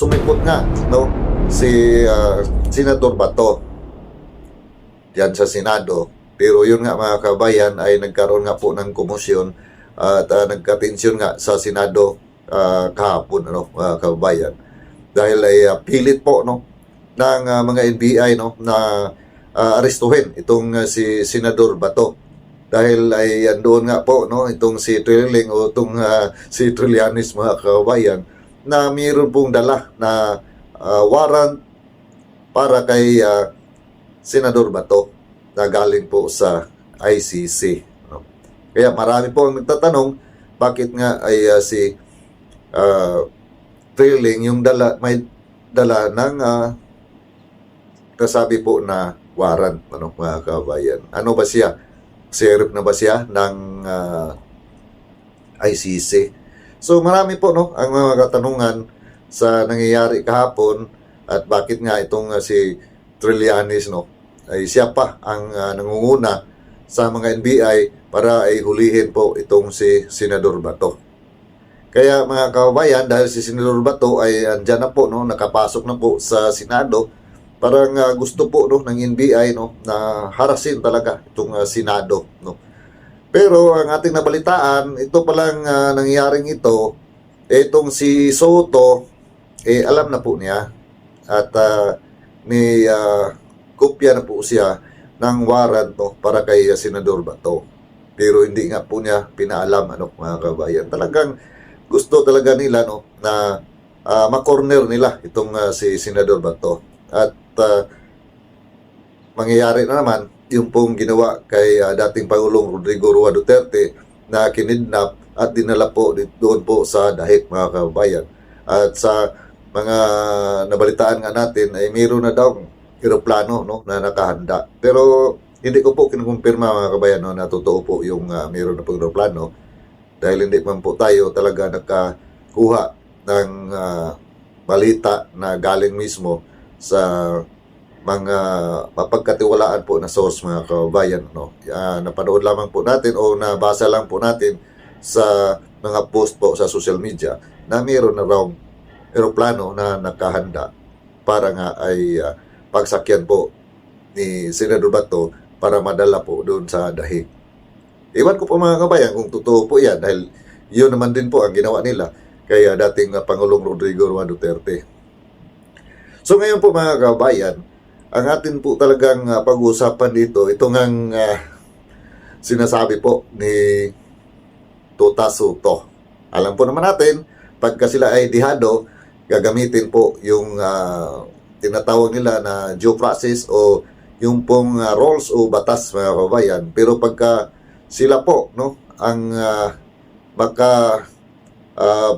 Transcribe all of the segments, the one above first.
Sumipot nga, no, si Senador Bato diyan sa Senado. Pero yun nga mga kabayan ay nagkaroon nga po ng komosyon at nagka-tensyon nga sa Senado kahapon, ano, mga kabayan. Dahil ay pilit po, no, ng mga NBI, no, na arestuhin itong si Senador Bato. Dahil ay andoon nga po, no, itong si Trilling o itong si Trillanes, mga kabayan, na mayroon pong dala na warrant para kay Senador Bato na galing po sa ICC. No? Kaya marami po ang nagtatanong bakit nga ay si Trilling yung may dala ng kasabi po na warrant, ano, mga kabayan. Ano ba siya? Sheriff na ba siya ng ICC? So marami po, no, ang mga katanungan sa nangyayari kahapon at bakit nga itong si Trillanes, no, ay siya pa ang nangunguna sa mga NBI para ay hulihin po itong si Senador Bato. Kaya mga kababayan, dahil si Senador Bato ay andyan na po, no, nakapasok na po sa Senado, parang gusto po, no, ng NBI, no, na harasin talaga itong Senado, no. Pero ang ating nabalitaan, ito palang nangyaring ito, itong si Soto, alam na po niya at may kopya na po siya ng warrant, no, para kay Senador Bato. Pero hindi nga po niya pinaalam, ano, mga kabayan. Talagang gusto talaga nila, no, na makorner nila itong si Senador Bato. At mangyayari na naman yung pong ginawa kay dating Pangulong Rodrigo Roa Duterte na kinidnap at dinala po doon po sa Dahig, mga kababayan. At sa mga nabalitaan nga natin ay mayroon na daw eroplano, no, na nakahanda. Pero hindi ko po kinukumpirma, mga kabayan, no, na totoo po yung mayroon na po eroplano dahil hindi man po tayo talaga nakakuha ng balita na galing mismo sa mga mapagkatiwalaan po na source, mga kababayan, no. Napanood lamang po natin o nabasa lang po natin sa mga post po sa social media na mayroon na raw eroplano na nakahanda para nga ay pagsakyan po ni Senador Bato para madala po doon sa Dahig. Iwan ko po, mga kabayan, kung totoo po yan dahil yun naman din po ang ginawa nila kay dating Pangulong Rodrigo Roa Duterte. So ngayon po, mga kabayan, ang atin po talagang pag-uusapan dito, ito ngang sinasabi po ni Tota Soto. Alam po naman natin, pagka sila ay dihado, gagamitin po yung tinatawag nila na due process o yung pong rules o batas, mga kabayan. Pero pagka sila po, no, ang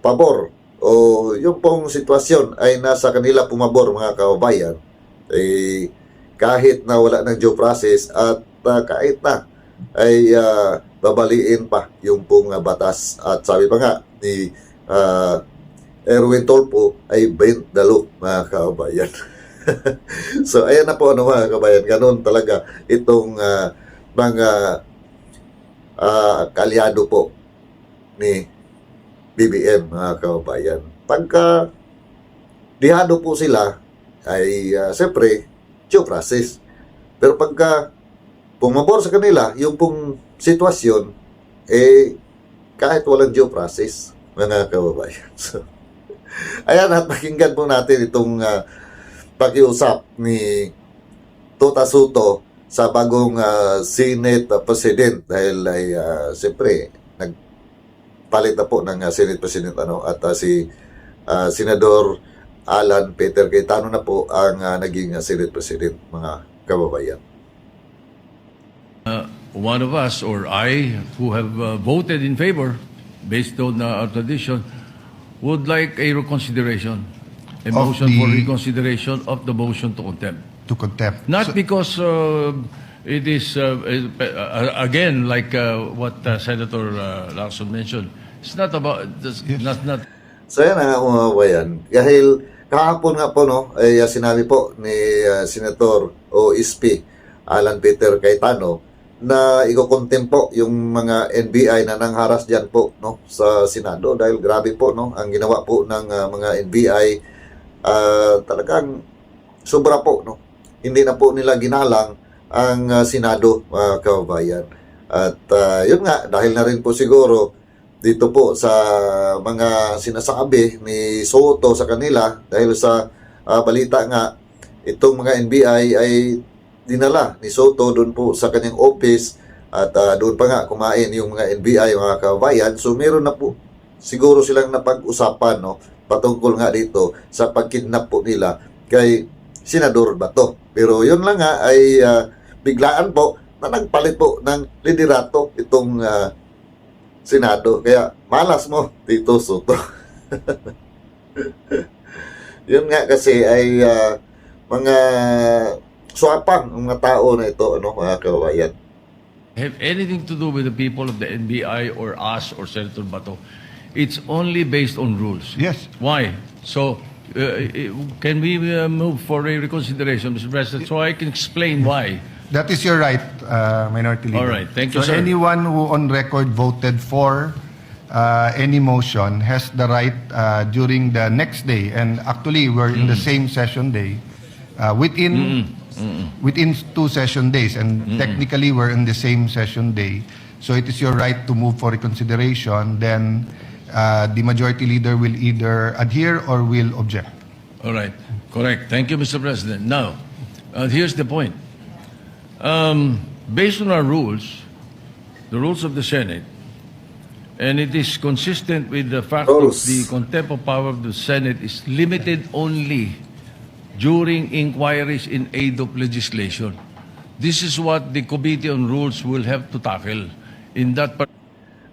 pabor o yung pong sitwasyon ay nasa kanila pumabor, mga kababayan, kahit na wala ng due process at kahit na ay babaliin pa yung pong batas. At sabi pa nga ni Erwin Tolpo ay 20 dalo, mga kababayan. So ayan na po, ano, mga kababayan, ganun talaga itong mga kalyado po ni BBM, mga kababayan. Pagka dihado po sila ay siyempre due process. Pero pagka pumabor sa kanila yung pong sitwasyon, kahit walang due process, mga kababayan. So, ayan, at pakinggan po natin itong pakiusap ni Tota Soto sa bagong Senate President dahil ay siyempre nagpalit na po ng Senate President, ano, at si Senador Alan Peter Cayetano na po ang naging Senate President, mga kababayan. One of us or I who have voted in favor based on our tradition would like a reconsideration, a motion for reconsideration of the motion to contempt. To contempt. Not because it is, again, like what Senator Lacson mentioned, it's not about, not So yan nga, mga kababayan, dahil kahapon nga po, no, ay sinabi po ni Senator o SP Alan Peter Cayetano na iko-contempt po yung mga NBI na nangharas diyan po, no, sa Senado dahil grabe po, no, ang ginawa po ng mga NBI talagang sobra po, no? Hindi na po nila ginalang ang Senado, mga kababayan. At yun nga, dahil na rin po siguro dito po sa mga sinasabi ni Soto sa kanila, dahil sa balita nga, itong mga NBI ay dinala ni Soto doon po sa kanyang office at doon pa nga kumain yung mga NBI, mga kababayan. So meron na po siguro silang napag-usapan, no, patungkol nga dito sa pagkidnap po nila kay Senador Bato. Pero yun lang nga ay biglaan po na nagpalit po ng liderato itong Senado. Kaya malas mo, Tito Soto. Yun nga kasi ay mga swapang ang mga tao na ito, ano, mga kababayan. Have anything to do with the people of the NBI or us or Senator Bato. It's only based on rules. Yes. Why? So, can we move for a reconsideration, Mr. President, so I can explain why? That is your right, Minority Leader. All right. Thank you, so sir. anyone who on record voted for any motion has the right during the next day, and actually we're in the same session day, within 2 session days, and technically we're in the same session day. So it is your right to move for reconsideration. Then the Majority Leader will either adhere or will object. All right. Correct. Thank you, Mr. President. Now, here's the point. Based on our rules, the rules of the Senate, and it is consistent with the fact Rules. that the contempt of power of the Senate is limited only during inquiries in aid of legislation. This is what the Committee on Rules will have to tackle in that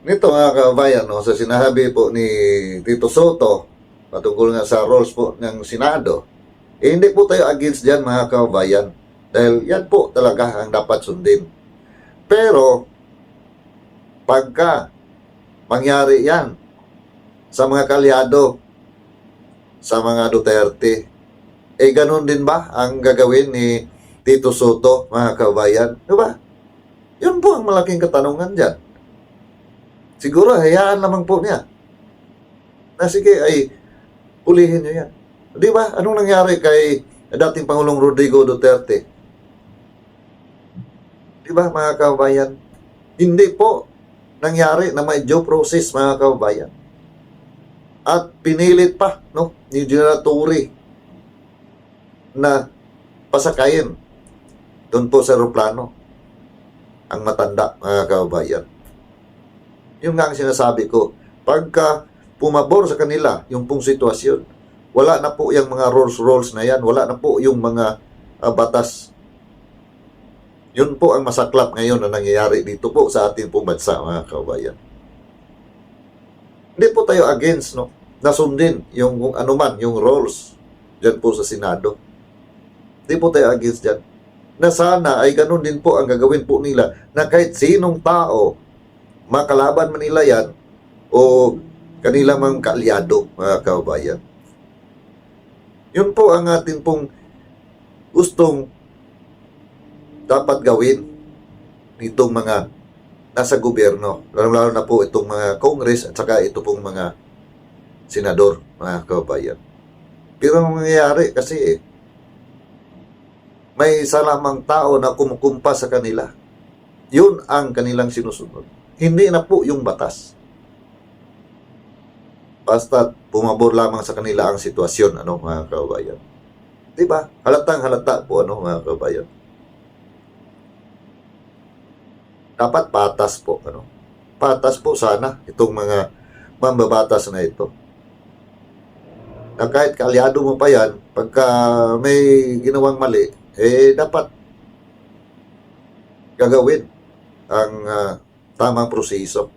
Nito, mga kababayan, no, sa sinabi po ni Tito Soto patungkol nga sa rules po ng Senado, hindi po tayo against dyan, mga kababayan, dahil yan po talaga ang dapat sundin. Pero pagka mangyari yan sa mga kalyado, sa mga Duterte, ganun din ba ang gagawin ni Tito Soto, mga kababayan? Diba? Yun po ang malaking katanungan dyan. Siguro, hayaan lamang po niya. Na sige, ay ulihin niyo yan. Di ba? Anong nangyari kay dating Pangulong Rodrigo Duterte? Di ba, mga kababayan? Hindi po nangyari na may due process, mga kababayan. At pinilit pa, no, ni General Torre na pasakayin doon po sa aeroplano ang matanda, mga kababayan. Yun nga ang sinasabi ko. Pagka pumabor sa kanila yung pong sitwasyon, wala na po yung mga rules na yan. Wala na po yung mga batas. Yun po ang masaklap ngayon na nangyayari dito po sa ating pong bansa, mga kababayan. Hindi po tayo against, no, nasundin yung kung ano man, yung rules dyan po sa Senado. Hindi po tayo against dyan. Na sana ay ganun din po ang gagawin po nila na kahit sinong tao, makalaban man nila yan o kanila mang kaalyado, mga kababayan. Yun po ang atin pong gustong dapat gawin nitong mga nasa gobyerno. Lalo na po itong mga Congress at saka ito pong mga senador, mga kababayan. Pero ang mangyayari kasi may isa lamang tao na kumukumpas sa kanila. Yun ang kanilang sinusunod. Hindi na po yung batas. Basta pumabor lamang sa kanila ang sitwasyon, ano, mga kababayan. Diba? Halatang halata po, ano, mga kababayan. Dapat patas po, ano. Patas po sana itong mga mambabatas na ito. Na kahit kaalyado mo pa yan, pagka may ginawang mali, dapat gagawin ang tamang proseso.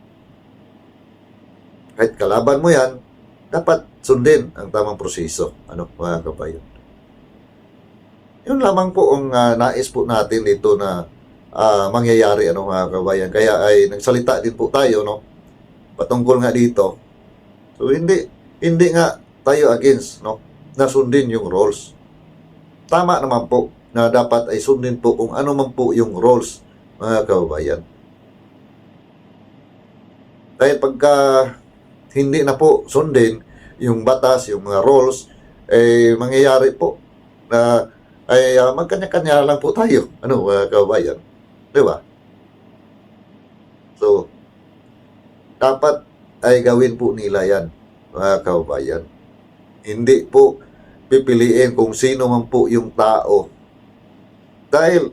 Kahit kalaban mo yan, dapat sundin ang tamang proseso, ano, mga kabayan. Yun lamang po ang nais po natin dito na mangyayari, ano, mga kabayan. Kaya ay nagsalita din po tayo, no, patungkol nga dito. So hindi nga tayo against, no, na sundin yung rules. Tama naman po na dapat ay sundin po kung ano man po yung rules, mga kababayan. Dahil pagka hindi na po sundin yung batas, yung mga rules, mangyayari po na magkanya-kanya lang po tayo. Ano, mga kababayan? Di ba? So, dapat ay gawin po nila yan, mga kababayan. Hindi po pipiliin kung sino man po yung tao. Dahil,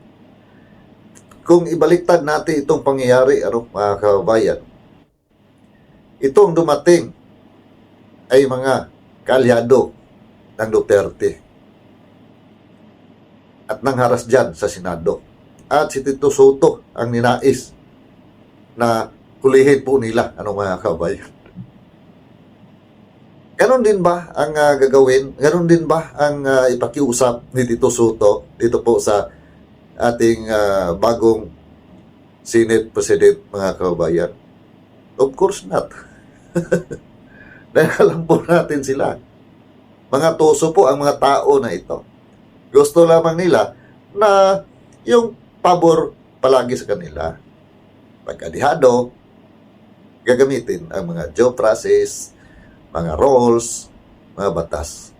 kung ibaliktad natin itong pangyayari, ano, mga kababayan, itong dumating ay mga kaalyado ng Duterte at nangharas dyan sa Senado. At si Tito Soto ang ninais na hulihin po nila, ano, mga kababayan. Ganon din ba ang gagawin? Ganon din ba ang ipakiusap ni Tito Soto dito po sa ating bagong Senate President, mga kababayan? Of course not. Dahil alam po natin sila. Mga tuso po ang mga tao na ito. Gusto lamang nila na yung pabor palagi sa kanila. Pagkadihado, gagamitin ang mga job process, mga roles, mga batas.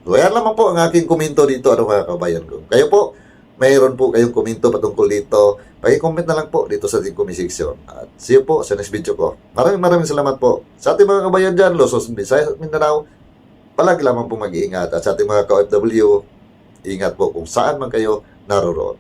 So, yan lamang po ang aking komento dito, ano, mga kabayan ko. Kayo po, mayroon po kayong komento patungkol dito. Paki-comment na lang po dito sa ating comment section. At see you po sa next video ko. Maraming salamat po. Sa ating mga kabayan dyan, Luzon, Visayas at Mindanao, palagi lamang po mag-iingat. At sa ating mga ka-OFW, ingat po kung saan man kayo naroroon.